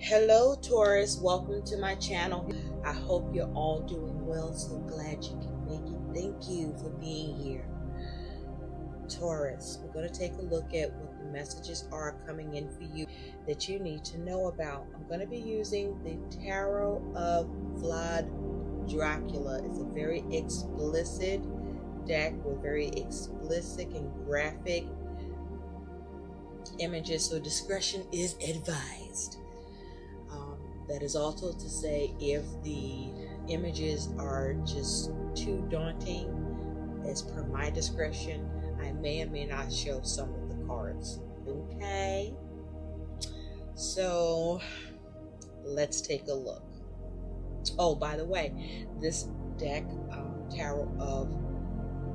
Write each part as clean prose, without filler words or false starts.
Hello Taurus, welcome to my channel. I hope you're all doing well. So glad you can make it. Thank you for being here. Taurus, we're going to take a look at what the messages are coming in for you that you need to know about. I'm going to be using the Tarot of Vlad Dracula. It's a very explicit deck with very explicit and graphic images, so discretion is advised. That is also to say, if the images are just too daunting, as per my discretion, I may or may not show some of the cards. Okay, so let's take a look. Oh, by the way, this deck, Tarot of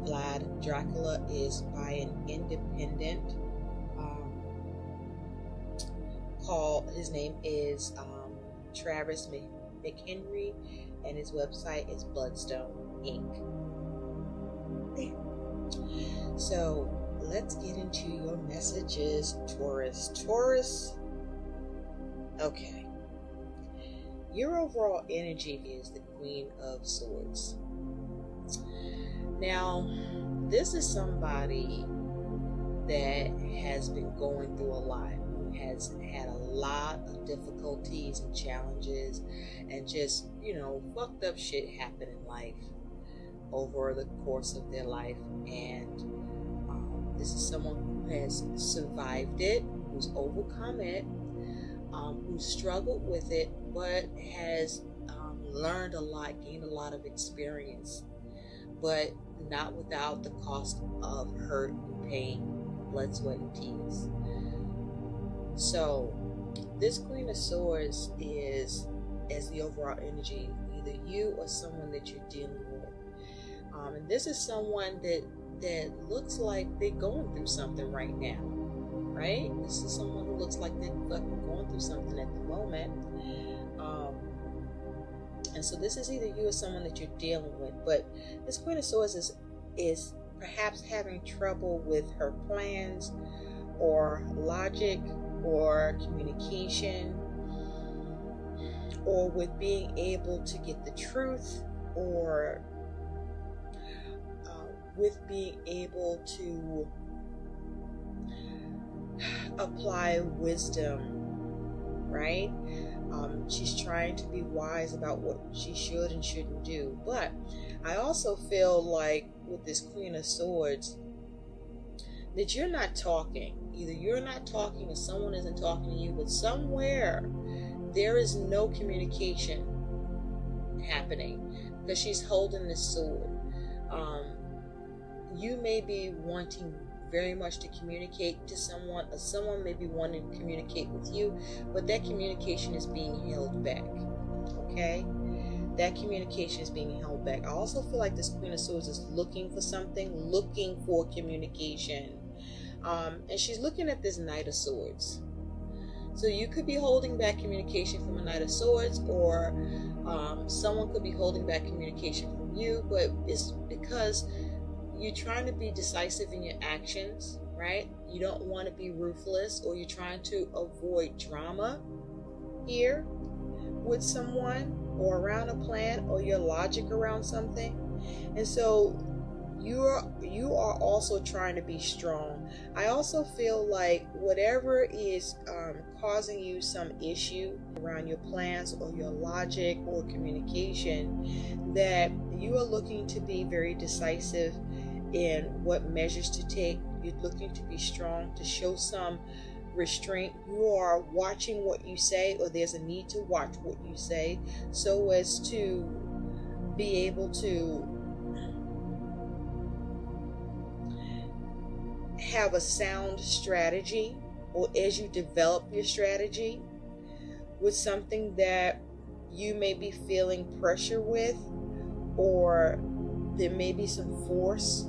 Vlad Dracula, is by an independent his name is Travis McHenry, and his website is Bloodstone Inc. There. So let's get into your messages, Taurus. Taurus, okay. Your overall energy is the Queen of Swords. Now, this is somebody that has been going through a lot, has had a lot of difficulties and challenges and just, fucked up shit happen in life over the course of their life. And this is someone who has survived it, who's overcome it, who's struggled with it, but has learned a lot, gained a lot of experience, but not without the cost of hurt and pain, blood, sweat, and tears. So this Queen of Swords is, as the overall energy, either you or someone that you're dealing with. And this is someone that looks like they're going through something right now, right? This is someone who looks like they're fucking going through something at the moment. And so this is either you or someone that you're dealing with. But this Queen of Swords is perhaps having trouble with her plans or logic, or communication, or with being able to get the truth, or with being able to apply wisdom, right? She's trying to be wise about what she should and shouldn't do. But I also feel like with this Queen of Swords that you're not talking. Either you're not talking or someone isn't talking to you, but somewhere there is no communication happening because she's holding this sword. You may be wanting very much to communicate to someone, or someone may be wanting to communicate with you, but that communication is being held back. Okay? That communication is being held back. I also feel like this Queen of Swords is looking for something, looking for communication. And she's looking at this Knight of Swords. So you could be holding back communication from a Knight of Swords, or someone could be holding back communication from you, but it's because you're trying to be decisive in your actions, right? You don't want to be ruthless, or you're trying to avoid drama here with someone, or around a plan, or your logic around something. And so you are also trying to be strong. I also feel like whatever is causing you some issue around your plans or your logic or communication, that you are looking to be very decisive in what measures to take. You're looking to be strong, to show some restraint. You are watching what you say, or there's a need to watch what you say, so as to be able to have a sound strategy, or as you develop your strategy with something that you may be feeling pressure with, or there may be some force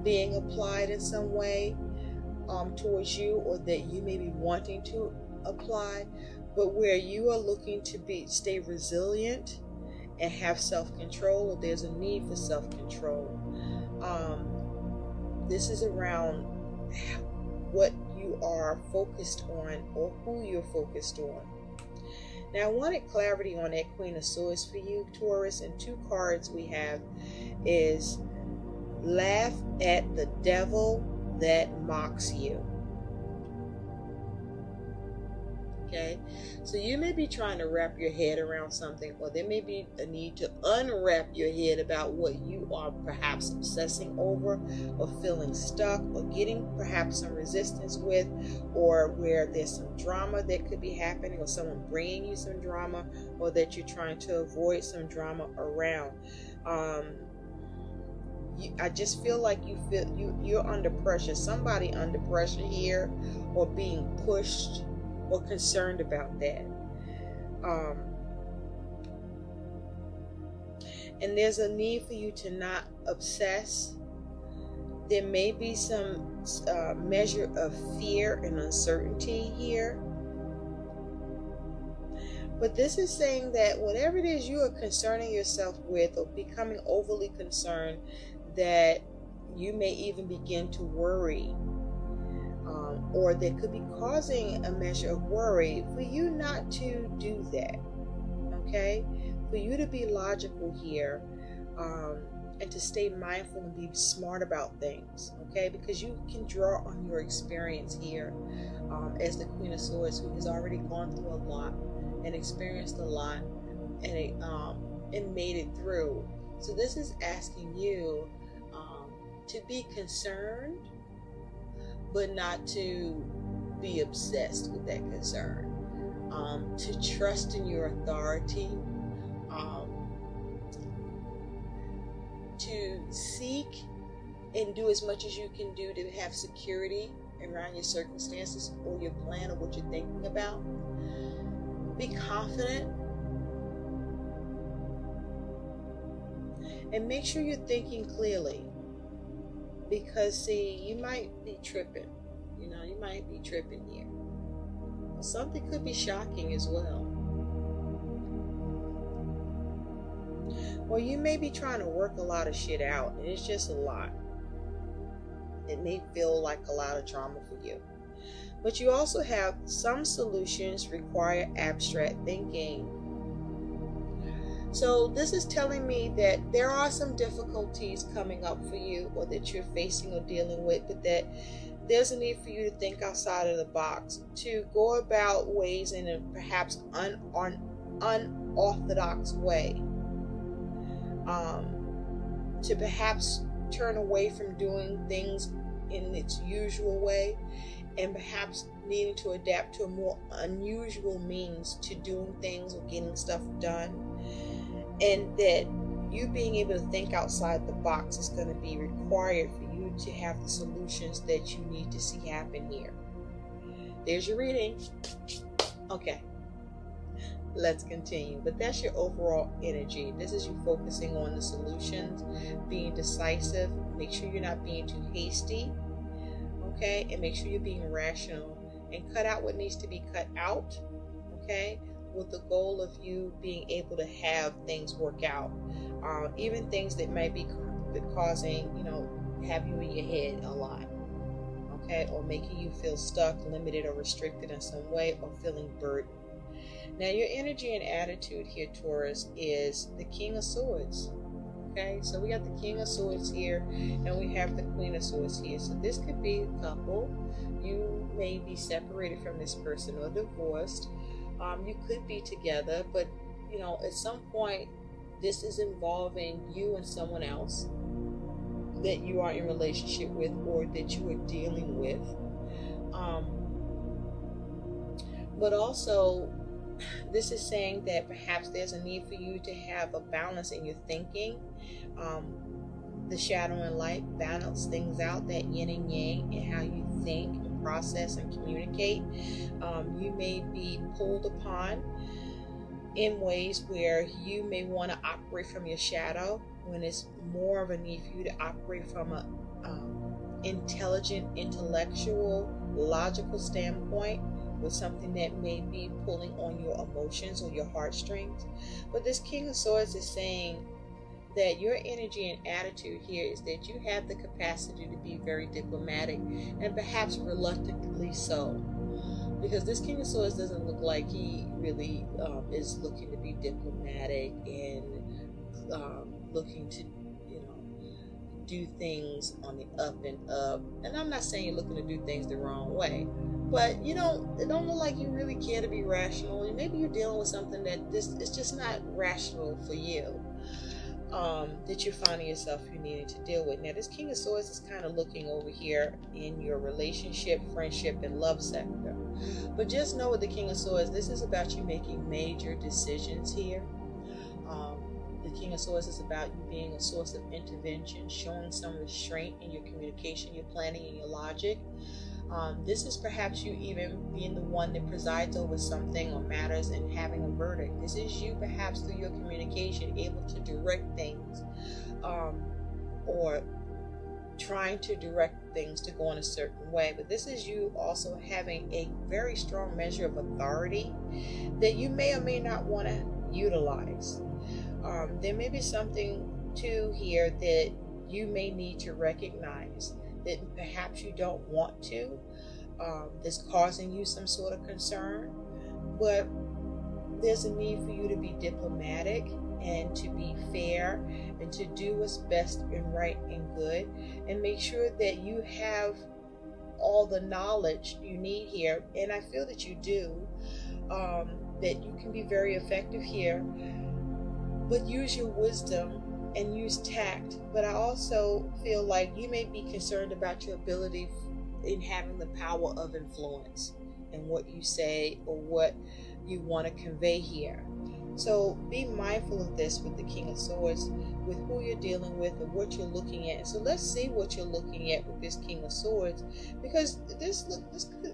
being applied in some way towards you, or that you may be wanting to apply, but where you are looking to stay resilient and have self-control, or there's a need for self-control. This is around what you are focused on, or who you're focused on. Now, I wanted clarity on that Queen of Swords for you, Taurus, and 2 cards we have is laugh at the devil that mocks you. Okay, so you may be trying to wrap your head around something, or there may be a need to unwrap your head about what you are perhaps obsessing over, or feeling stuck, or getting perhaps some resistance with, or where there's some drama that could be happening, or someone bringing you some drama, or that you're trying to avoid some drama around. I just feel like you're under pressure, somebody under pressure here, or being pushed, or concerned about that. And there's a need for you to not obsess. There may be some measure of fear and uncertainty here. But this is saying that whatever it is you are concerning yourself with, or becoming overly concerned, that you may even begin to worry, or that could be causing a measure of worry, for you not to do that. Okay, for you to be logical here, and to stay mindful and be smart about things. Okay, because you can draw on your experience here, as the Queen of Swords, who has already gone through a lot and experienced a lot, and made it through. So this is asking you to be concerned, but not to be obsessed with that concern. To trust in your authority, to seek and do as much as you can do to have security around your circumstances, or your plan, or what you're thinking about. Be confident, and make sure you're thinking clearly, because see, you might be tripping. You might be tripping here. Something could be shocking as well. Or you may be trying to work a lot of shit out, and it's just a lot. It may feel like a lot of drama for you. But you also have some solutions require abstract thinking. So this is telling me that there are some difficulties coming up for you, or that you're facing or dealing with, but that there's a need for you to think outside of the box, to go about ways in a perhaps unorthodox way, to perhaps turn away from doing things in its usual way, and perhaps needing to adapt to a more unusual means to doing things or getting stuff done. And that you being able to think outside the box is going to be required for you to have the solutions that you need to see happen here. There's your reading. Okay, let's continue. But that's your overall energy. This is you focusing on the solutions, being decisive. Make sure you're not being too hasty. Okay, and make sure you're being rational, and cut out what needs to be cut out. Okay, with the goal of you being able to have things work out, even things that might be causing, have you in your head a lot, okay, or making you feel stuck, limited, or restricted in some way, or feeling burdened. Now, your energy and attitude here, Taurus, is the King of Swords. Okay, so we got the King of Swords here, and we have the Queen of Swords here. So this could be a couple. You may be separated from this person or divorced. You could be together, but at some point this is involving you and someone else that you are in relationship with, or that you are dealing with. But also, this is saying that perhaps there's a need for you to have a balance in your thinking. The shadow and light, balance things out, that yin and yang, and how you think, process, and communicate. You may be pulled upon in ways where you may want to operate from your shadow, when it's more of a need for you to operate from a intelligent, intellectual, logical standpoint, with something that may be pulling on your emotions or your heartstrings. But this King of Swords is saying that your energy and attitude here is that you have the capacity to be very diplomatic, and perhaps reluctantly so. Because this King of Swords doesn't look like he really is looking to be diplomatic and looking to, do things on the up and up. And I'm not saying you're looking to do things the wrong way, but it don't look like you really care to be rational. And maybe you're dealing with something that is just not rational for you, that you're finding yourself you needing to deal with. Now, this King of Swords is kind of looking over here in your relationship, friendship, and love sector. But just know with the King of Swords, this is about you making major decisions here. The King of Swords is about you being a source of intervention, showing some restraint in your communication, your planning, and your logic. This is perhaps you even being the one that presides over something or matters and having a verdict. This is you perhaps through your communication able to direct things, or trying to direct things to go in a certain way. But this is you also having a very strong measure of authority that you may or may not want to utilize. There may be something too here that you may need to recognize that perhaps you don't want to, that's causing you some sort of concern. But there's a need for you to be diplomatic and to be fair and to do what's best and right and good, and make sure that you have all the knowledge you need here. And I feel that you do, that you can be very effective here. But use your wisdom and use tact. But I also feel like you may be concerned about your ability in having the power of influence in what you say or what you want to convey here. So be mindful of this with the King of Swords, with who you're dealing with and what you're looking at. And so let's see what you're looking at with this King of Swords, because this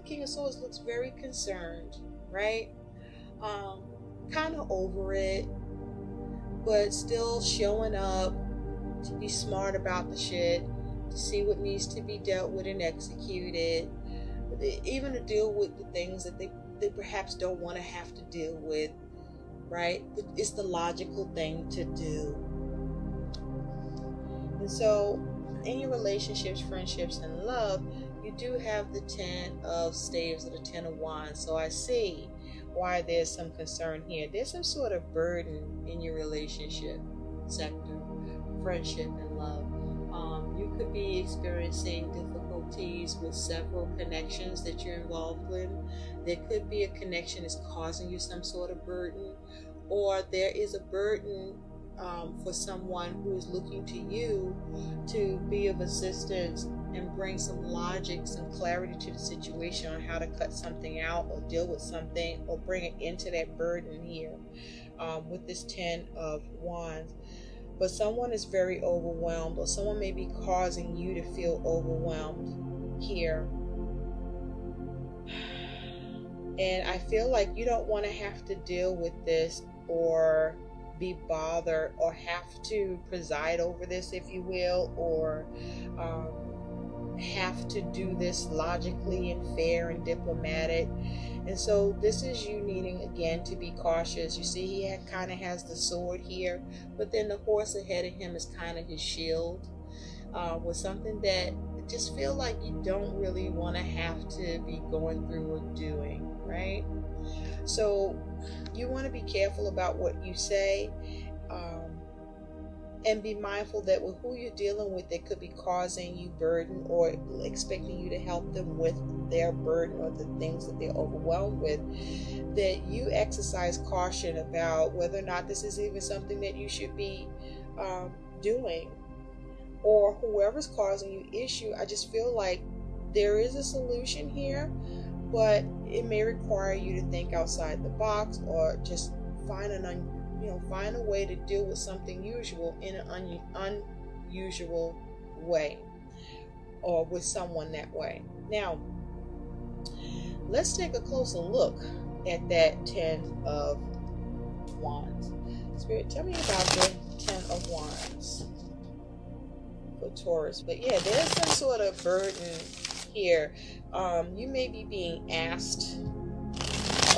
King of Swords looks very concerned, right? Kind of over it, but still showing up to be smart about the shit, to see what needs to be dealt with and executed, even to deal with the things that they perhaps don't want to have to deal with, right? It's the logical thing to do. And so in your relationships, friendships, and love, you do have the 10 of Staves or the 10 of Wands. So I see why there's some concern here. There's some sort of burden in your relationship sector, friendship, and love. You could be experiencing difficulties with several connections that you're involved in. There could be a connection that's causing you some sort of burden, or there is a burden for someone who is looking to you to be of assistance and bring some logic, some clarity to the situation on how to cut something out or deal with something or bring it into that burden here, with this 10 of Wands. But someone is very overwhelmed, or someone may be causing you to feel overwhelmed here. And I feel like you don't want to have to deal with this or be bothered or have to preside over this, if you will, or have to do this logically and fair and diplomatic. And so this is you needing again to be cautious. You see he kind of has the sword here, but then the horse ahead of him is kind of his shield, with something that just feel like you don't really want to have to be going through or doing, right? So you want to be careful about what you say, and be mindful that with who you're dealing with, they could be causing you burden or expecting you to help them with their burden or the things that they're overwhelmed with, that you exercise caution about whether or not this is even something that you should be doing. Or whoever's causing you issue, I just feel like there is a solution here, but it may require you to think outside the box, or just find find a way to deal with something usual in an unusual way, or with someone that way. Now, let's take a closer look at that 10 of Wands. Spirit, tell me about the 10 of Wands for Taurus. But yeah, there's some sort of burden here. You may be being asked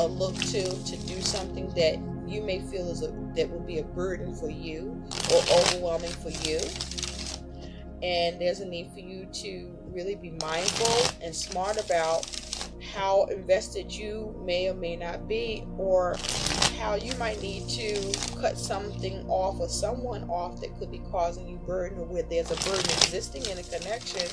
or looked to do something that you may feel that will be a burden for you or overwhelming for you. And there's a need for you to really be mindful and smart about how invested you may or may not be, or how you might need to cut something off or someone off that could be causing you burden, or where there's a burden existing in a connection,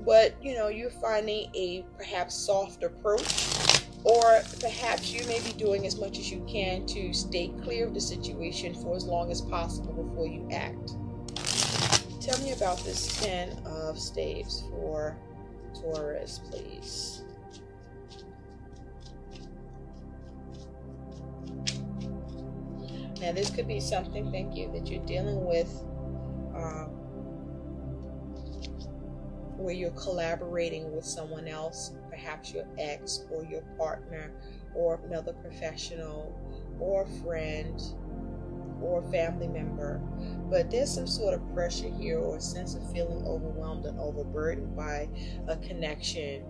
but you're finding a perhaps soft approach, or perhaps you may be doing as much as you can to stay clear of the situation for as long as possible before you act. Tell me about this 10 of Staves for Taurus, please. Now, this could be something, thank you, that you're dealing with where you're collaborating with someone else, perhaps your ex or your partner or another professional or friend or family member. But there's some sort of pressure here, or a sense of feeling overwhelmed and overburdened by a connection.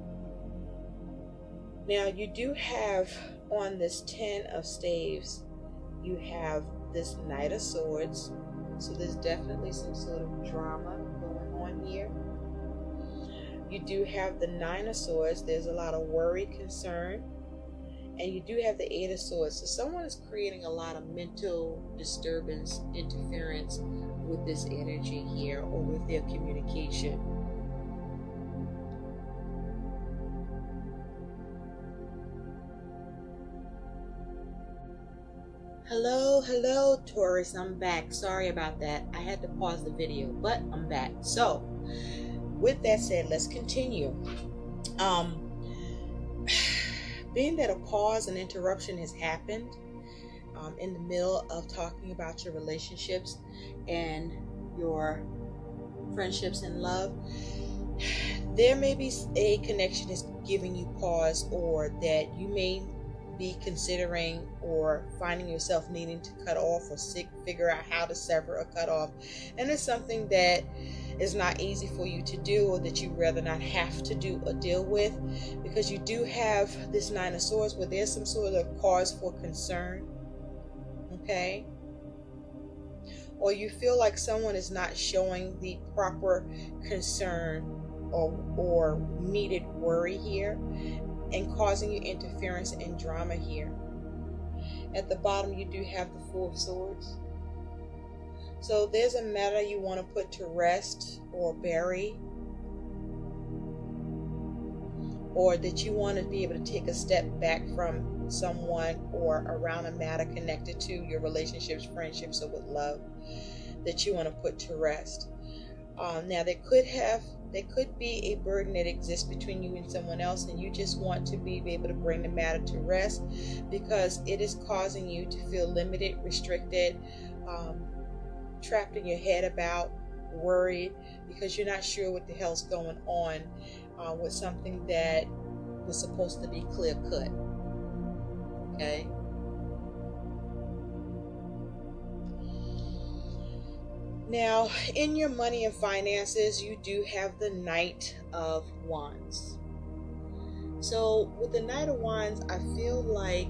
Now, you do have on this 10 of Staves, you have this Knight of Swords. So there's definitely some sort of drama going on here. You do have the 9 of Swords. There's a lot of worry, concern. And you do have the 8 of Swords. So someone is creating a lot of mental disturbance, interference with this energy here, or with their communication. Hello, Taurus. I'm back. Sorry about that. I had to pause the video, but I'm back. So, with that said, let's continue. Being that a pause and interruption has happened in the middle of talking about your relationships and your friendships and love, there may be a connection that's giving you pause, or that you may be considering or finding yourself needing to cut off, or figure out how to sever or cut off. And it's something that is not easy for you to do, or that you rather not have to do or deal with, because you do have this 9 of Swords where there's some sort of cause for concern. Okay? Or you feel like someone is not showing the proper concern or needed worry here, and causing you interference and drama here. At the bottom, you do have the 4 of Swords. So there's a matter you want to put to rest or bury, or that you want to be able to take a step back from someone or around a matter connected to your relationships, friendships, or with love, that you want to put to rest. Now, there could be a burden that exists between you and someone else, and you just want to be able to bring the matter to rest, because it is causing you to feel limited, restricted, trapped in your head about, worried, because you're not sure what the hell's going on with something that was supposed to be clear cut. Okay? Now, in your money and finances, you do have the Knight of Wands. So with the Knight of Wands, I feel like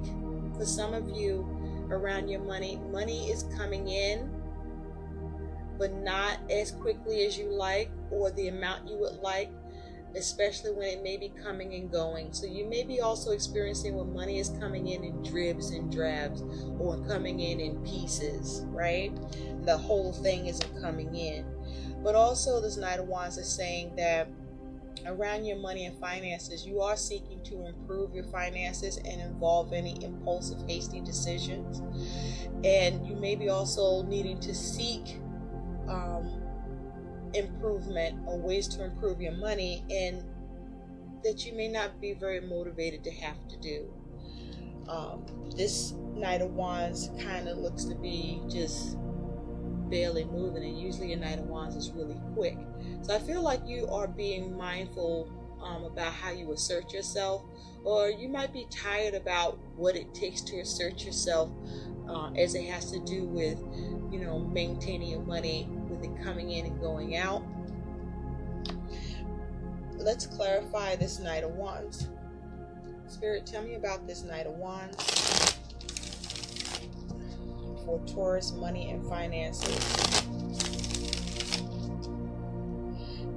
for some of you around your money is coming in, but not as quickly as you like, or the amount you would like, especially when it may be coming and going. So you may be also experiencing when money is coming in dribs and drabs, or coming in pieces, right? The whole thing isn't coming in. But also, this Knight of Wands is saying that around your money and finances, you are seeking to improve your finances and involve any impulsive, hasty decisions. And you may be also needing to seek improvement, or ways to improve your money, and that you may not be very motivated to have to do. This Knight of Wands kind of looks to be just barely moving, and usually a Knight of Wands is really quick. So I feel like you are being mindful about how you assert yourself, or you might be tired about what it takes to assert yourself, as it has to do with, maintaining your money, with it coming in and going out. Let's clarify this Knight of Wands. Spirit, tell me about this Knight of Wands for Taurus money and finances.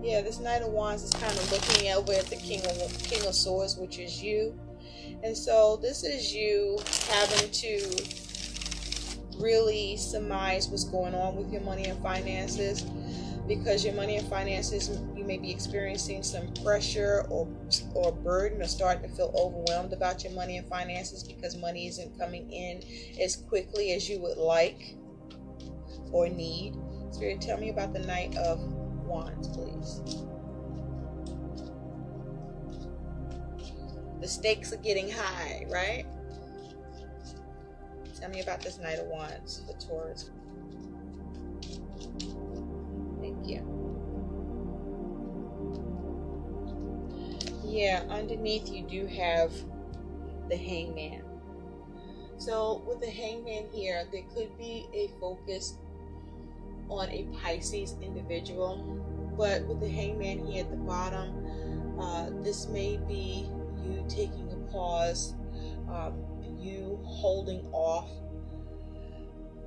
Yeah, this Knight of Wands is kind of looking over at the King of Swords, which is you. And so this is you having to really surmise what's going on with your money and finances, because your money and finances, you may be experiencing some pressure or burden, or starting to feel overwhelmed about your money and finances because money isn't coming in as quickly as you would like or need. Spirit, tell me about the Knight of Wands, please. The stakes are getting high, right? Tell me about this Knight of Wands for Taurus. Thank you. Yeah, underneath you do have the Hangman. So with the Hangman here, there could be a focus on a Pisces individual. But with the Hangman here at the bottom, this may be you taking a pause, you holding off,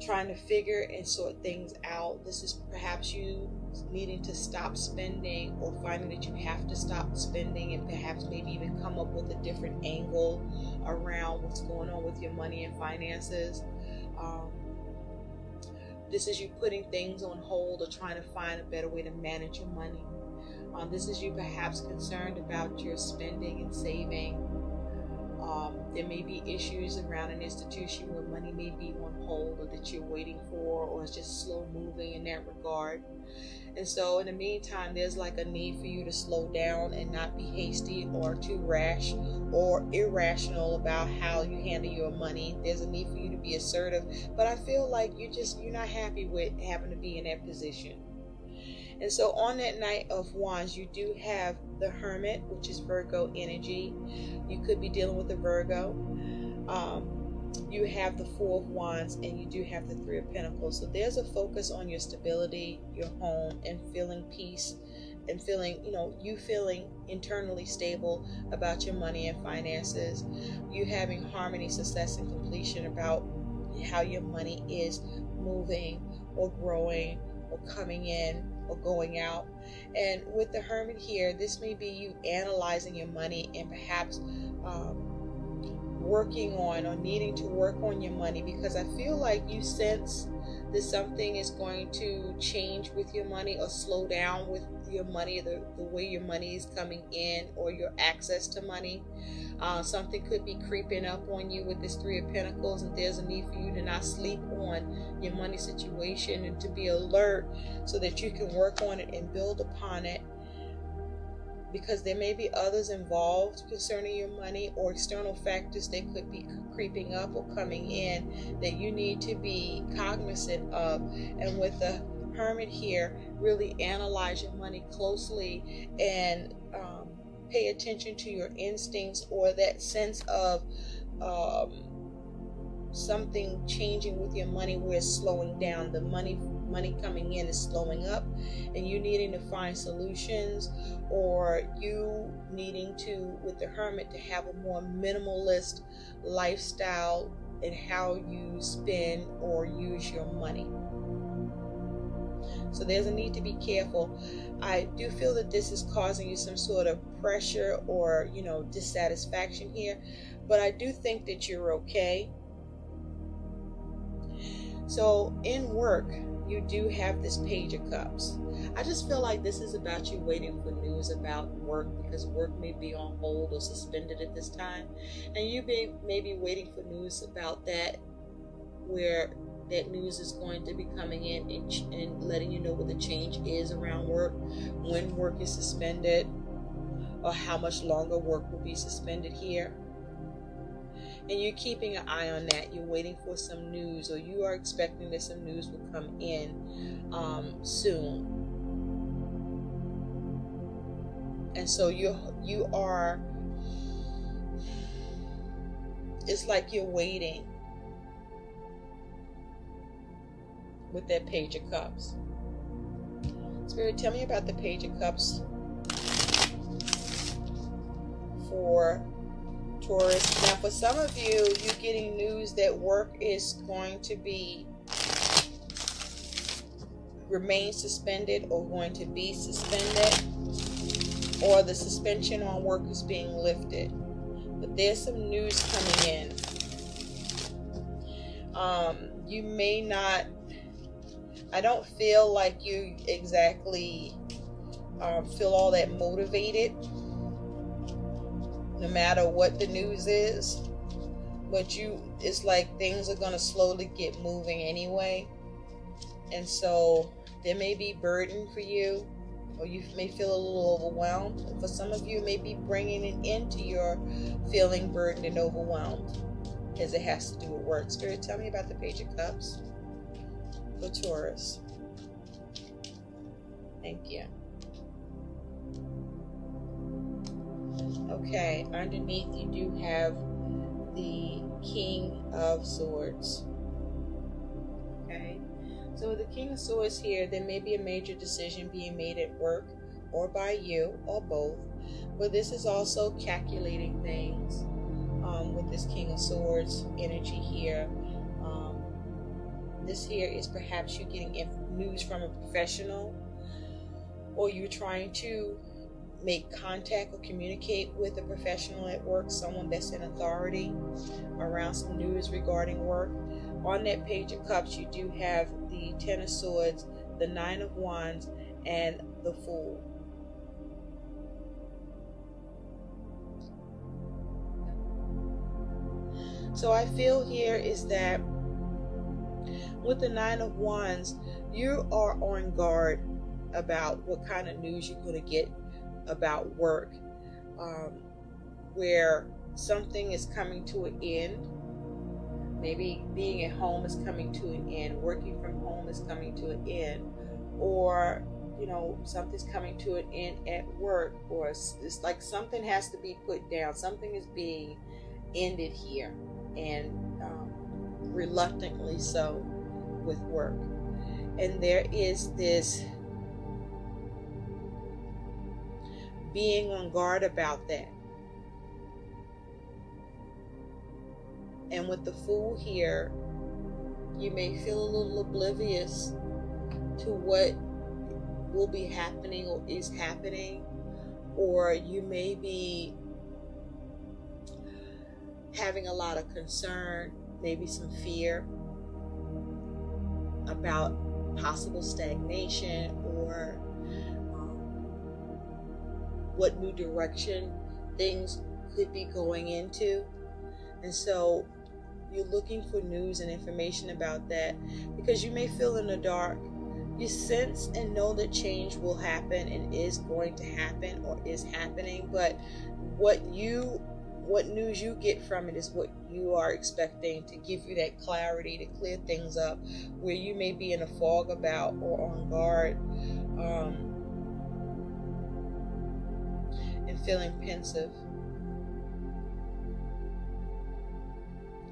trying to figure and sort things out. This is perhaps you needing to stop spending, or finding that you have to stop spending, and perhaps maybe even come up with a different angle around what's going on with your money and finances. This is you putting things on hold or trying to find a better way to manage your money. This is you perhaps concerned about your spending and saving. There may be issues around an institution where money may be on hold, or that you're waiting for, or it's just slow moving in that regard. And so in the meantime, there's like a need for you to slow down and not be hasty or too rash or irrational about how you handle your money. There's a need for you to be assertive, but I feel like you're not happy with having to be in that position. And so on that Knight of Wands, you do have the Hermit, which is Virgo energy. You could be dealing with a Virgo. You have the Four of Wands, and you do have the Three of Pentacles. So there's a focus on your stability, your home, and feeling peace, and feeling internally stable about your money and finances. You having harmony, success, and completion about how your money is moving or growing or coming in or going out. And with the Hermit here, this may be you analyzing your money and perhaps working on or needing to work on your money, because I feel like you sense that something is going to change with your money or slow down with your money, the way your money is coming in or your access to money. Something could be creeping up on you with this Three of Pentacles, and there's a need for you to not sleep on your money situation and to be alert so that you can work on it and build upon it, because there may be others involved concerning your money or external factors that could be creeping up or coming in that you need to be cognizant of. And with the Hermit here, really analyze your money closely and pay attention to your instincts, or that sense of something changing with your money where it's slowing down. The money coming in is slowing up, and you needing to find solutions, or you needing to, with the Hermit, to have a more minimalist lifestyle in how you spend or use your money. So there's a need to be careful. I do feel that this is causing you some sort of pressure or, dissatisfaction here, but I do think that you're okay. So in work, you do have this Page of Cups. I just feel like this is about you waiting for news about work, because work may be on hold or suspended at this time, and you may be waiting for news about that, where that news is going to be coming in and letting you know what the change is around work, when work is suspended, or how much longer work will be suspended here. And you're keeping an eye on that. You're waiting for some news, or you are expecting that some news will come in soon. And so you are, it's like you're waiting with that Page of Cups. Spirit, tell me about the Page of Cups for Taurus. Now, for some of you, you're getting news that work is going to be remain suspended or going to be suspended, or the suspension on work is being lifted. But there's some news coming in. You may not, I don't feel like you exactly feel all that motivated, no matter what the news is. But it's like things are going to slowly get moving anyway. And so there may be burden for you, or you may feel a little overwhelmed. For some of you, it may be bringing it into your feeling burdened and overwhelmed, as it has to do with work. Spirit, tell me about the Page of Cups for Taurus. Thank you. Okay, underneath you do have the King of Swords. Okay, so with the King of Swords here, there may be a major decision being made at work or by you, or both. But this is also calculating things with this King of Swords energy here. This here is perhaps you getting news from a professional, or you're trying to make contact or communicate with a professional at work, someone that's in authority around some news regarding work. On that Page of Cups, you do have the Ten of Swords, the Nine of Wands, and the Fool. So I feel here is that with the Nine of Wands, you are on guard about what kind of news you're going to get about work, where something is coming to an end. Maybe being at home is coming to an end, working from home is coming to an end, or something's coming to an end at work, or it's like something has to be put down, something is being ended here, and reluctantly so with work. And there is this being on guard about that. And with the Fool here, you may feel a little oblivious to what will be happening or is happening, or you may be having a lot of concern, maybe some fear about possible stagnation, or what new direction things could be going into. And so you're looking for news and information about that, because you may feel in the dark. You sense and know that change will happen and is going to happen or is happening, but what news you get from it is what you are expecting to give you that clarity, to clear things up, where you may be in a fog about or on guard, and feeling pensive.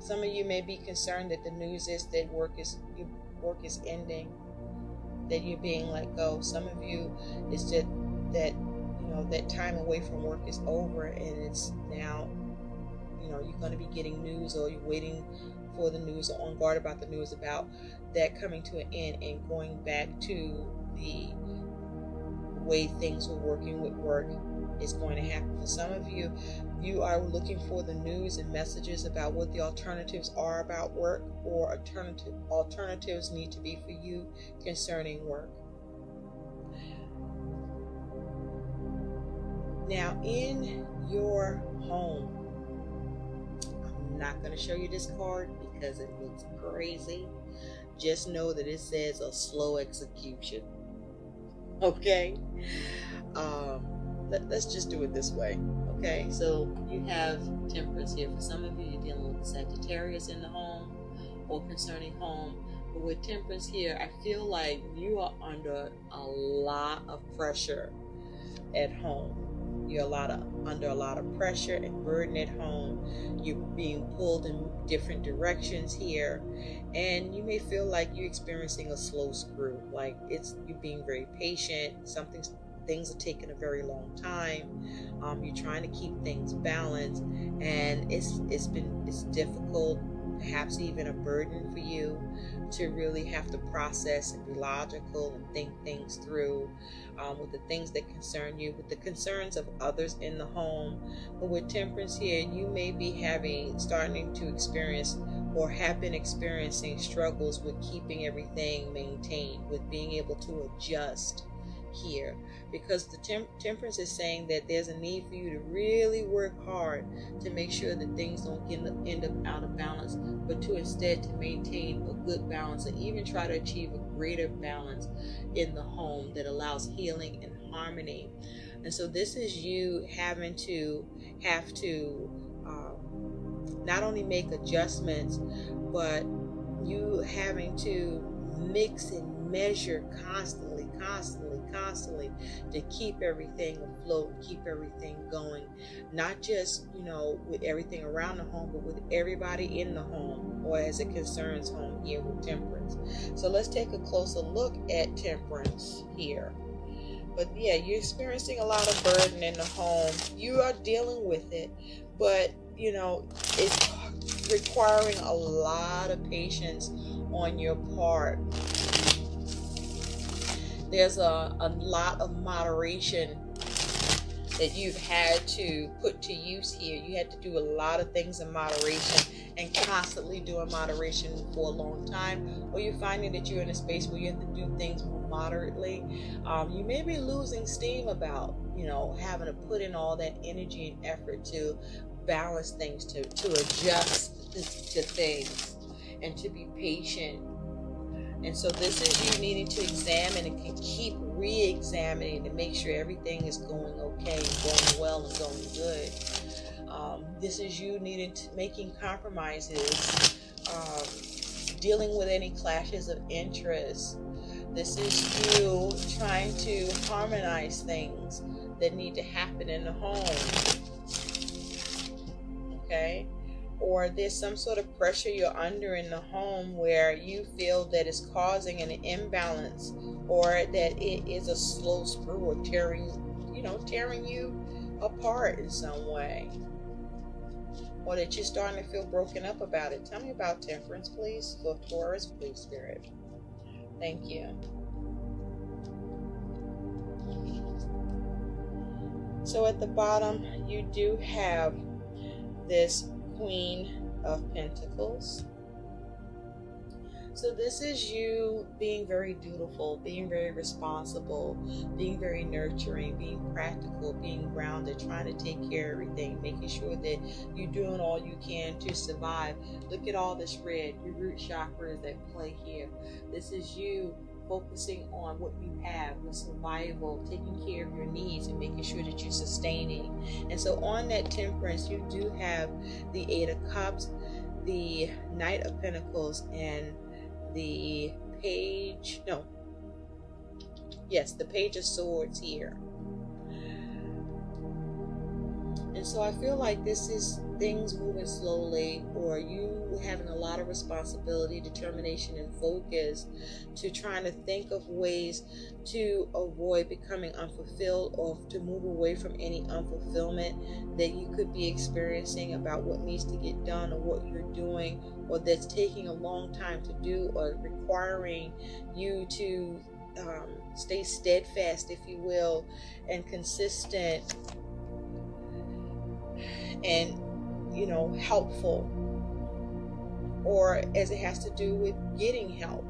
Some of you may be concerned that the news is that work is ending, that you're being let go. Some of you is that that time away from work is over, and it's now you're going to be getting news, or you're waiting for the news, or on guard about the news about that coming to an end and going back to the way things were working with work is going to happen. For some of you, you are looking for the news and messages about what the alternatives are about work, or alternatives need to be for you concerning work. Now, in your home, I'm not going to show you this card because it looks crazy. Just know that it says a slow execution. Okay? Let's just do it this way. Okay? So you have Temperance here. For some of you, you're dealing with Sagittarius in the home or concerning home. But with Temperance here, I feel like you are under a lot of pressure at home. You're under a lot of pressure and burden at home. You're being pulled in different directions here, and you may feel like you're experiencing a slow screw. Like you're being very patient. Things are taking a very long time. You're trying to keep things balanced, and it's difficult perhaps even a burden for you to really have to process and be logical and think things through with the things that concern you, with the concerns of others in the home. But with Temperance here, you may be starting to experience or have been experiencing struggles with keeping everything maintained, with being able to adjust here, because the Temperance is saying that there's a need for you to really work hard to make sure that things don't end up out of balance, but to instead to maintain a good balance and even try to achieve a greater balance in the home that allows healing and harmony. And so this is you having to not only make adjustments, but you having to mix and measure constantly to keep everything afloat, keep everything going, not just with everything around the home, but with everybody in the home, or as it concerns home here with Temperance. So let's take a closer look at Temperance here. But yeah, you're experiencing a lot of burden in the home. You are dealing with it, but it's requiring a lot of patience on your part. There's a lot of moderation that you've had to put to use here. You had to do a lot of things in moderation and constantly doing moderation for a long time, or you're finding that you're in a space where you have to do things more moderately. You may be losing steam about, having to put in all that energy and effort to balance things, to adjust to things, and to be patient. And so this is you needing to examine and can keep re-examining to make sure everything is going okay and going well and going good. This is you making compromises, dealing with any clashes of interest. This is you trying to harmonize things that need to happen in the home. Okay? Or there's some sort of pressure you're under in the home where you feel that it's causing an imbalance, or that it is a slow screw or tearing you apart in some way, or that you're starting to feel broken up about it. Tell me about Temperance, please. For Taurus, please, Spirit. Thank you. So at the bottom, you do have this Queen of Pentacles. So this is you being very dutiful, being very responsible, being very nurturing, being practical, being grounded, trying to take care of everything, making sure that you're doing all you can to survive. Look at all this red, your root chakra is at play here. This is you focusing on what you have, your survival, taking care of your needs, and making sure that you're sustaining. And so on that Temperance, you do have the Eight of Cups, the Knight of Pentacles, and the Page of Swords here. And so I feel like this is things moving slowly, or you having a lot of responsibility, determination, and focus to trying to think of ways to avoid becoming unfulfilled, or to move away from any unfulfillment that you could be experiencing about what needs to get done, or what you're doing, or that's taking a long time to do, or requiring you to stay steadfast, if you will, and consistent, and helpful, or as it has to do with getting help,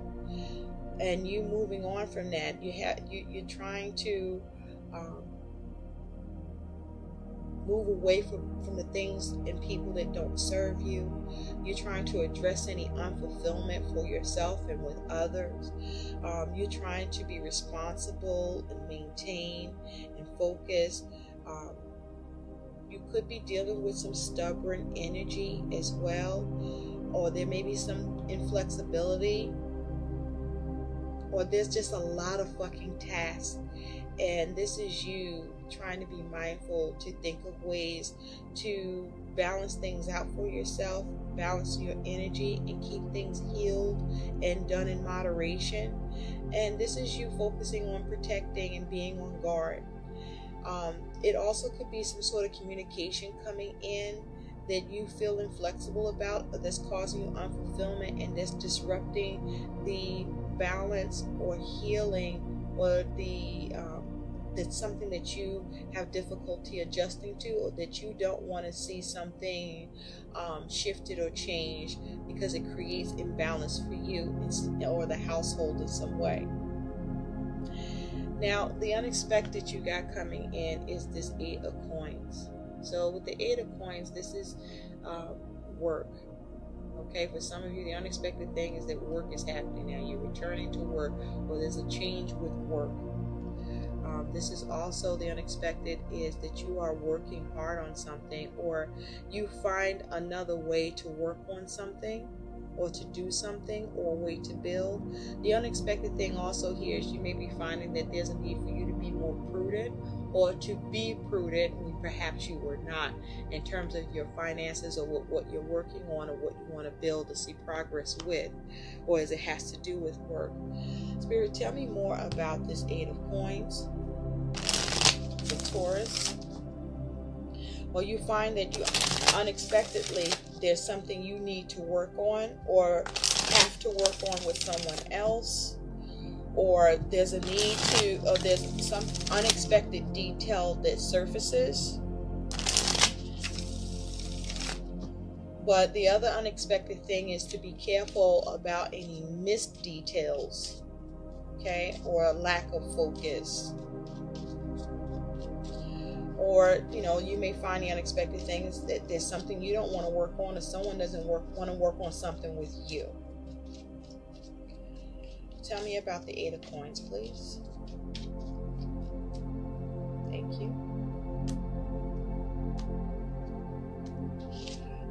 and you moving on from that. You're trying to move away from the things and people that don't serve you. You're trying to address any unfulfillment for yourself and with others. You're trying to be responsible and maintain and focus. You could be dealing with some stubborn energy as well, or there may be some inflexibility, or there's just a lot of fucking tasks. And this is you trying to be mindful, to think of ways to balance things out for yourself, balance your energy, and keep things healed and done in moderation. And this is you focusing on protecting and being on guard. It also could be some sort of communication coming in that you feel inflexible about, or that's causing you unfulfillment, and that's disrupting the balance or healing, or that's something that you have difficulty adjusting to, or that you don't want to see something shifted or changed because it creates imbalance for you or the household in some way. Now, the unexpected you got coming in is this 8 of Coins. So with the 8 of Coins, this is work. Okay, for some of you, the unexpected thing is that work is happening now. You're returning to work, or there's a change with work. This is also the unexpected is that you are working hard on something, or you find another way to work on something, or to do something, or a way to build. The unexpected thing also here is you may be finding that there's a need for you to be more prudent, or to be prudent when perhaps you were not, in terms of your finances, or what you're working on, or what you want to build or see progress with, or as it has to do with work. Spirit, tell me more about this 8 of Coins, the Taurus. Well, you find that you unexpectedly, there's something you need to work on, or have to work on with someone else, or there's a need to, or there's some unexpected detail that surfaces. But the other unexpected thing is to be careful about any missed details, okay, or a lack of focus. Or, you may find the unexpected thing is that there's something you don't want to work on, or someone doesn't want to work on something with you. Tell me about the 8 of Coins, please. Thank you.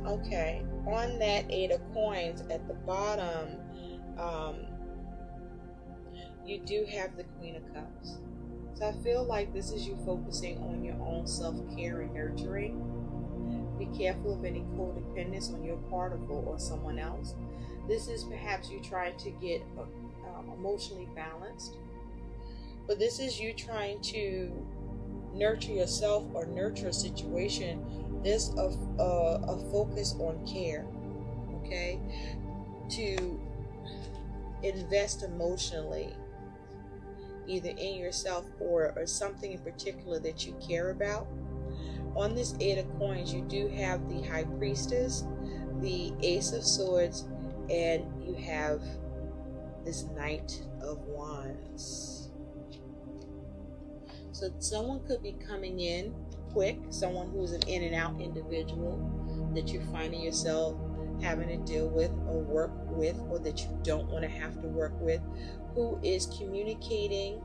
Okay, on that 8 of Coins at the bottom, you do have the Queen of Cups. So I feel like this is you focusing on your own self-care and nurturing. Be careful of any codependence on your part or someone else. This is perhaps you trying to get emotionally balanced. But this is you trying to nurture yourself or nurture a situation. There's a focus on care, okay? To invest emotionally, either in yourself or something in particular that you care about. On this 8 of Coins, you do have the High Priestess, the Ace of Swords, and you have this Knight of Wands. So someone could be coming in quick, someone who's an in and out individual that you're finding yourself having to deal with or work with, or that you don't want to have to work with, who is communicating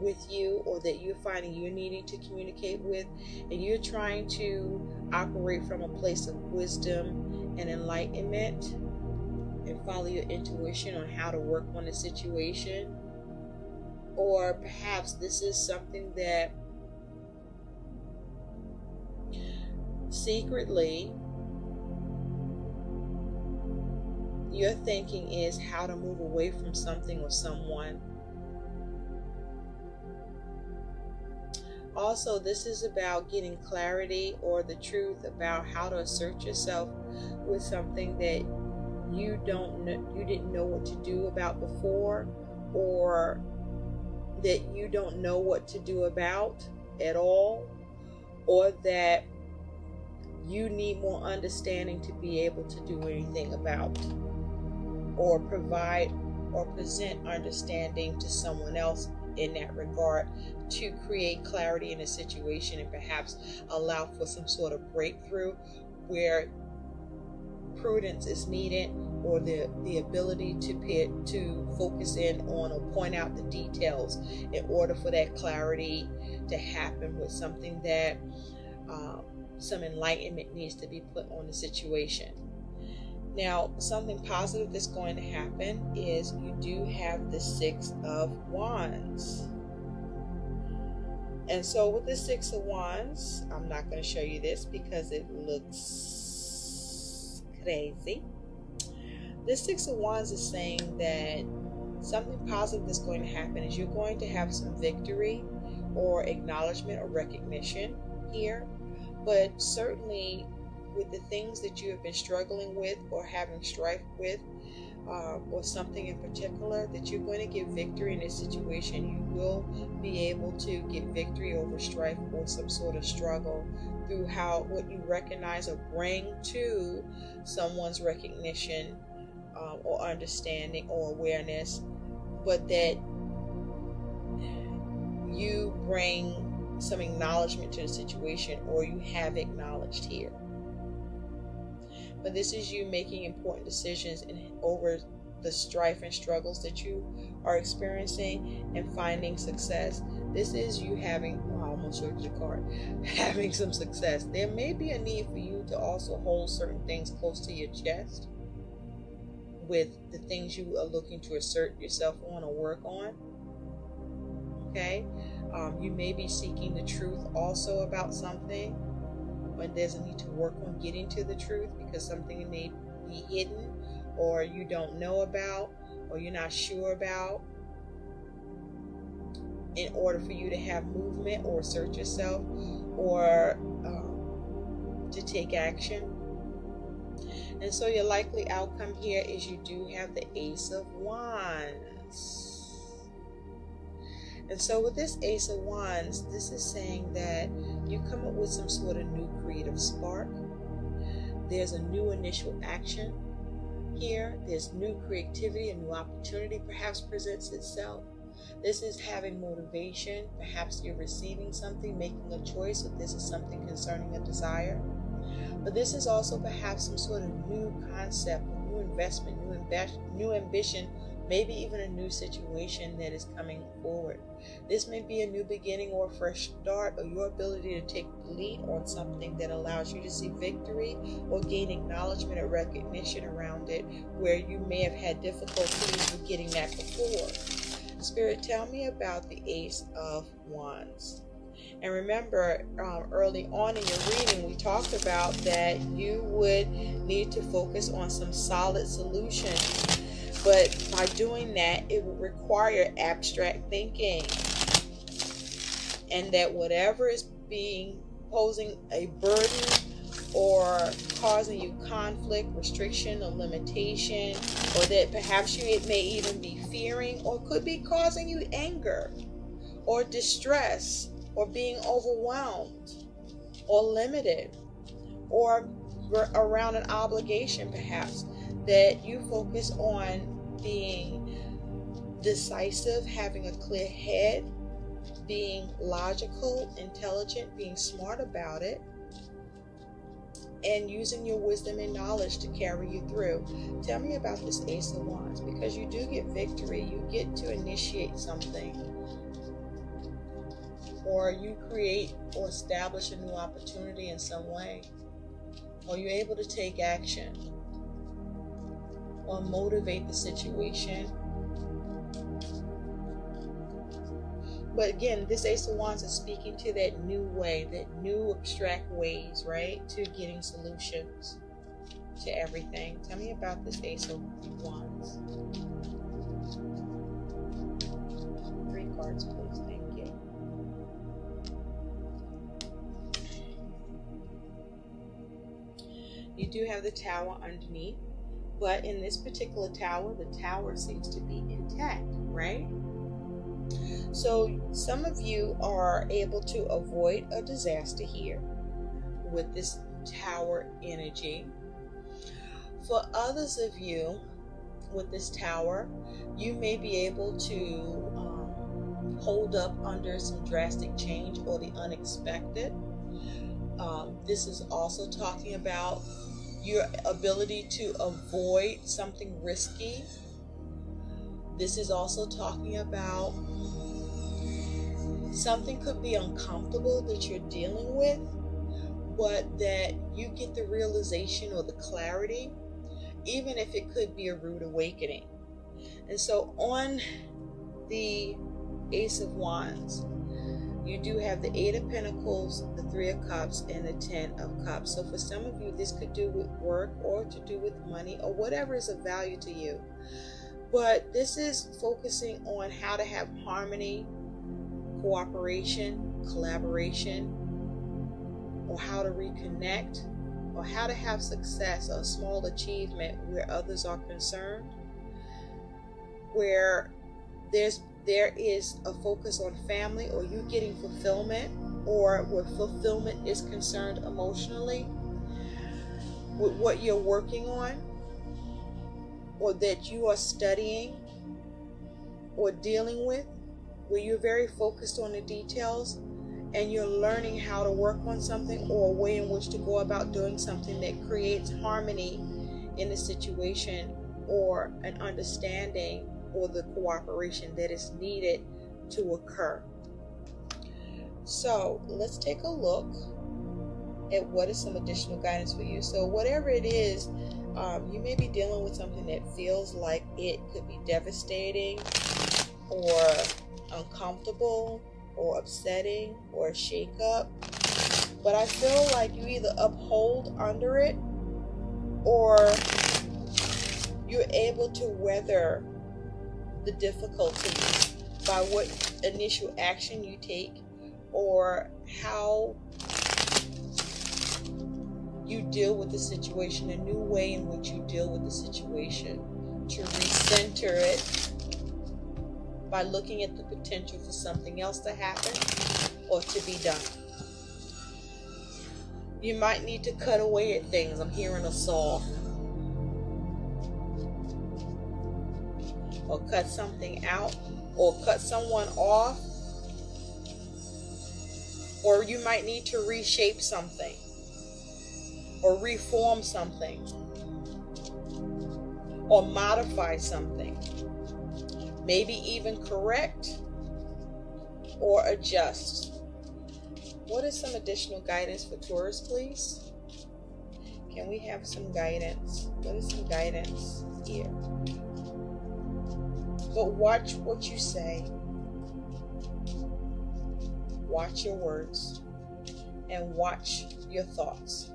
with you, or that you're finding you're needing to communicate with, and you're trying to operate from a place of wisdom and enlightenment and follow your intuition on how to work on the situation. Or perhaps this is something that secretly your thinking is how to move away from something or someone. Also, this is about getting clarity or the truth about how to assert yourself with something that you didn't know what to do about before, or that you don't know what to do about at all, or that you need more understanding to be able to do anything about, or provide or present understanding to someone else in that regard, to create clarity in a situation and perhaps allow for some sort of breakthrough where prudence is needed, or the ability to focus in on or point out the details in order for that clarity to happen with something that some enlightenment needs to be put on the situation. Now, something positive that's going to happen is you do have the 6 of Wands. And so with the 6 of Wands, I'm not going to show you this because it looks crazy. The 6 of Wands is saying that something positive that's going to happen is you're going to have some victory or acknowledgement or recognition here. But certainly with the things that you have been struggling with or having strife with, or something in particular, that you're going to get victory in this situation. You will be able to get victory over strife or some sort of struggle through what you recognize or bring to someone's recognition, or understanding or awareness, but that you bring some acknowledgement to the situation, or you have acknowledged here. But this is you making important decisions over the strife and struggles that you are experiencing and finding success. This is you having, I almost showed you the card, having some success. There may be a need for you to also hold certain things close to your chest with the things you are looking to assert yourself on or work on. Okay? You may be seeking the truth also about something, but there's a need to work on getting to the truth because something may be hidden or you don't know about or you're not sure about, in order for you to have movement or assert yourself or to take action. And so your likely outcome here is you do have the Ace of Wands. And so with this Ace of Wands, this is saying that you come up with some sort of new creative spark. There's a new initial action here. There's new creativity, a new opportunity perhaps presents itself. This is having motivation. Perhaps you're receiving something, making a choice, if this is something concerning a desire. But this is also perhaps some sort of new concept, new investment, new ambition, maybe even a new situation that is coming forward. This may be a new beginning or a fresh start, or your ability to take the lead on something that allows you to see victory or gain acknowledgement or recognition around it, where you may have had difficulties with getting that before. Spirit, tell me about the Ace of Wands. And remember, early on in your reading, we talked about that you would need to focus on some solid solutions. But by doing that, it would require abstract thinking. And that whatever is posing a burden or causing you conflict, restriction, or limitation, or that perhaps it may even be fearing or could be causing you anger or distress or being overwhelmed or limited or around an obligation perhaps, that you focus on being decisive, having a clear head, being logical, intelligent, being smart about it, and using your wisdom and knowledge to carry you through. Tell me about this Ace of Wands, because you do get victory. You get to initiate something, or you create or establish a new opportunity in some way, or you're able to take action or motivate the situation. But again, this Ace of Wands is speaking to that new way, that new abstract ways, right, to getting solutions to everything. Tell me about this Ace of Wands. 3 cards, please. Thank you. You do have the Tower underneath, but in this particular tower, the tower seems to be intact, right? So some of you are able to avoid a disaster here with this tower energy. For others of you with this tower, you may be able to hold up under some drastic change or the unexpected. This is also talking about your ability to avoid something risky. This is also talking about something could be uncomfortable that you're dealing with, but that you get the realization or the clarity, even if it could be a rude awakening. And so on the Ace of Wands, you do have the 8 of Pentacles, the 3 of Cups, and the 10 of Cups. So for some of you, this could do with work or to do with money or whatever is of value to you. But this is focusing on how to have harmony, cooperation, collaboration or how to reconnect, or how to have success or a small achievement where others are concerned, where there is a focus on family, or you getting fulfillment, or where fulfillment is concerned emotionally with what you're working on, or that you are studying or dealing with, where you're very focused on the details and you're learning how to work on something, or a way in which to go about doing something that creates harmony in the situation, or an understanding, or the cooperation that is needed to occur. So let's take a look at what is some additional guidance for you. So whatever it is, you may be dealing with something that feels like it could be devastating, or uncomfortable, or upsetting, or a shake-up. But I feel like you either uphold under it, or you're able to weather the difficulties by what initial action you take, or how you deal with the situation, a new way in which you deal with the situation, to recenter it by looking at the potential for something else to happen or to be done. You might need to cut away at things. I'm hearing a saw. Or cut something out, or cut someone off. Or you might need to reshape something, or reform something, or modify something. Maybe even correct or adjust. What is some additional guidance for Taurus, please? Can we have some guidance? What is some guidance here? But watch what you say. Watch your words. And watch your thoughts.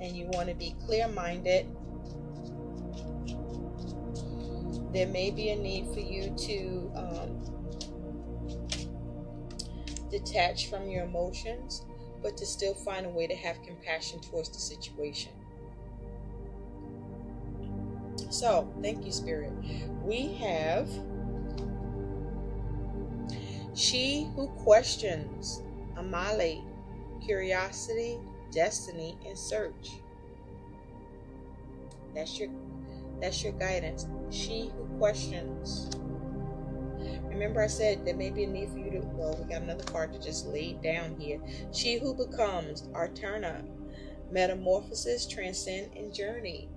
And you want to be clear-minded. There may be a need for you to detach from your emotions, but to still find a way to have compassion towards the situation. So, thank you, Spirit. We have She Who Questions, Amale, Curiosity, Destiny, and Search. That's your guidance. She Who Questions. Remember I said there may be a need for you to, well, we got another card to just lay down here. She Who Becomes, Arterna, Metamorphosis, Transcend, and Journey.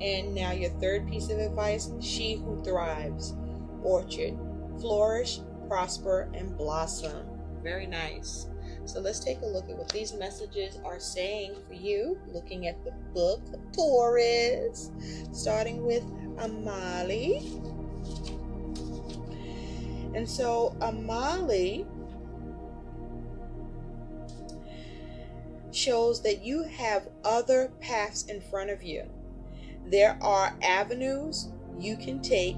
And now your third piece of advice, She Who Thrives, Orchard, Flourish, Prosper, and Blossom. Very nice. So let's take a look at what these messages are saying for you, looking at the book of Taurus, starting with Amale. And so Amale shows that you have other paths in front of you. There are avenues you can take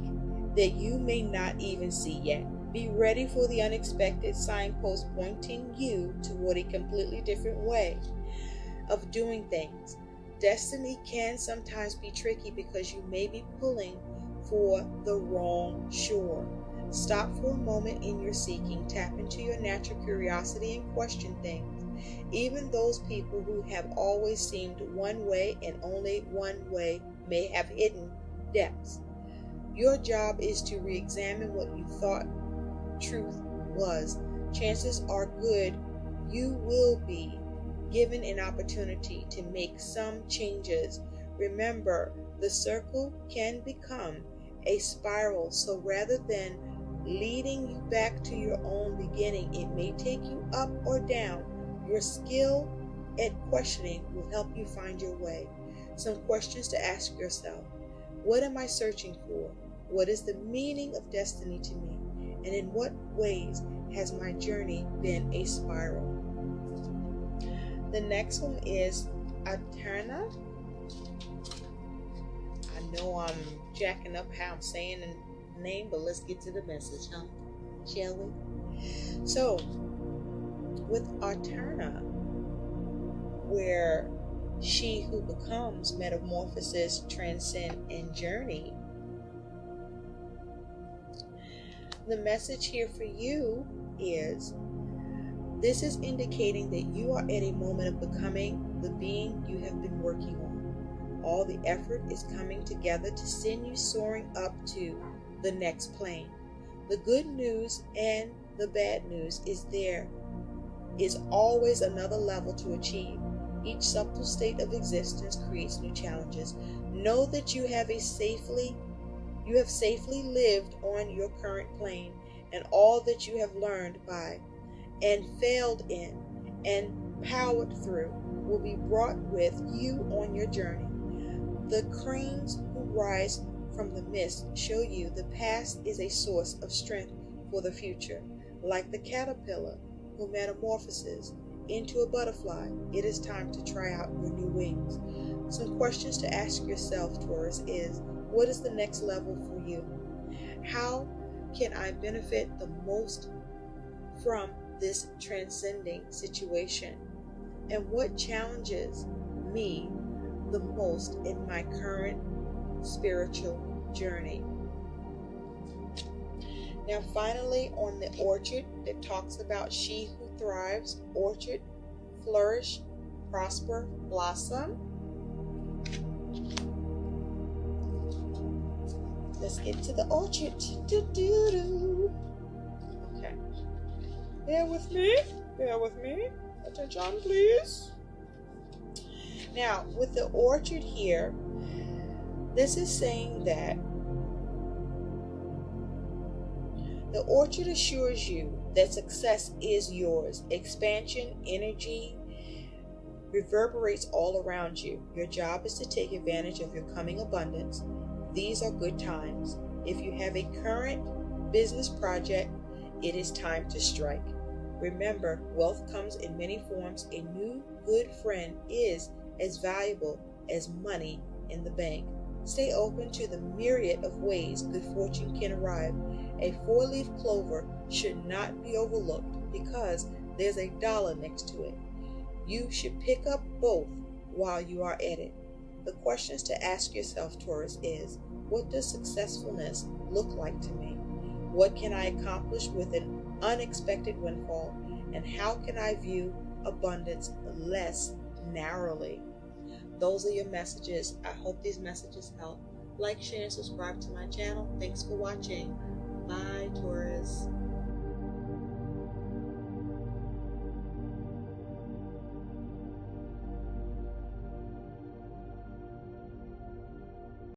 that you may not even see yet. Be ready for the unexpected signpost pointing you toward a completely different way of doing things. Destiny can sometimes be tricky because you may be pulling for the wrong shore. Stop for a moment in your seeking. Tap into your natural curiosity and question things. Even those people who have always seemed one way and only one way may have hidden depths. Your job is to re-examine what you thought truth was. Chances are good you will be given an opportunity to make some changes. Remember, the circle can become a spiral, so rather than leading you back to your own beginning, it may take you up or down. Your skill at questioning will help you find your way. Some questions to ask yourself. What am I searching for? What is the meaning of destiny to me? And in what ways has my journey been a spiral? The next one is Arterna. I know I'm jacking up how I'm saying the name, but let's get to the message, huh? Shall we? So, with Alterna, where she who becomes metamorphosis, transcend, and journey, the message here for you is, this is indicating that you are at a moment of becoming the being you have been working on. All the effort is coming together to send you soaring up to the next plane. The good news and the bad news is there is always another level to achieve. Each subtle state of existence creates new challenges. Know that you have safely lived on your current plane, and all that you have learned by and failed in and powered through will be brought with you on your journey. The cranes who rise from the mist show you the past is a source of strength for the future. Like the caterpillar who metamorphoses into a butterfly, it is time to try out your new wings. Some questions to ask yourself, Taurus, is, what is the next level for you? How can I benefit the most from this transcending situation? And what challenges me the most in my current spiritual journey? Now, finally, on the orchard, it talks about she who thrives, orchard, flourish, prosper, blossom. Let's get to the orchard. Okay. Bear with me. Attention, please. Now, with the orchard here, this is saying that the orchard assures you that success is yours. Expansion, energy reverberates all around you. Your job is to take advantage of your coming abundance. These are good times. If you have a current business project, it is time to strike. Remember, wealth comes in many forms. A new good friend is as valuable as money in the bank. Stay open to the myriad of ways good fortune can arrive. A 4-leaf clover should not be overlooked because there's a dollar next to it. You should pick up both while you are at it. The questions to ask yourself, Taurus, is, what does successfulness look like to me? What can I accomplish with an unexpected windfall? And how can I view abundance less narrowly? Those are your messages. I hope these messages help. Like, share, and subscribe to my channel. Thanks for watching. Bye, Taurus.